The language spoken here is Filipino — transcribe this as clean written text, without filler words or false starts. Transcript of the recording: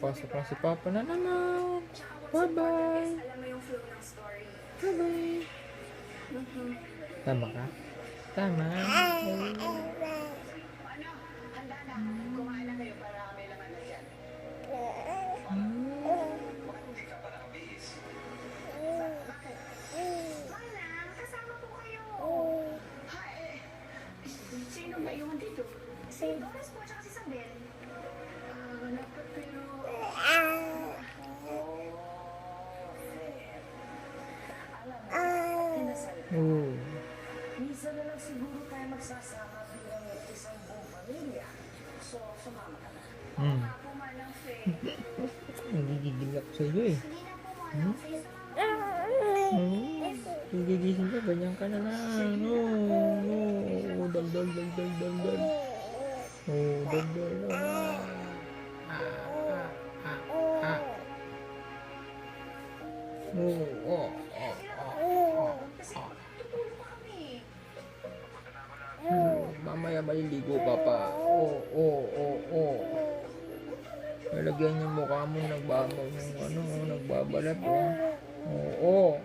Pasok na si Papa na naman. Bye-bye. Bye-bye. Tama ka? Tama. Sino ba yung dito? Si Doris po, tsaka si Isabel. Dapat pero... Alam mo, kinasal ka. Minsan na lang siguro tayo magsasama bilang isang buong pamilya. So, sumama ka na. Ako man ang faith. Nagigigil ako sa iyo eh. Hindi na po man ang faith. Gigising ka, ganyan ka na lang. No. Dal. Dal. Mamaya maliligo ka pa. Nalagyan yung mukha mo, nagbabalat. Oo.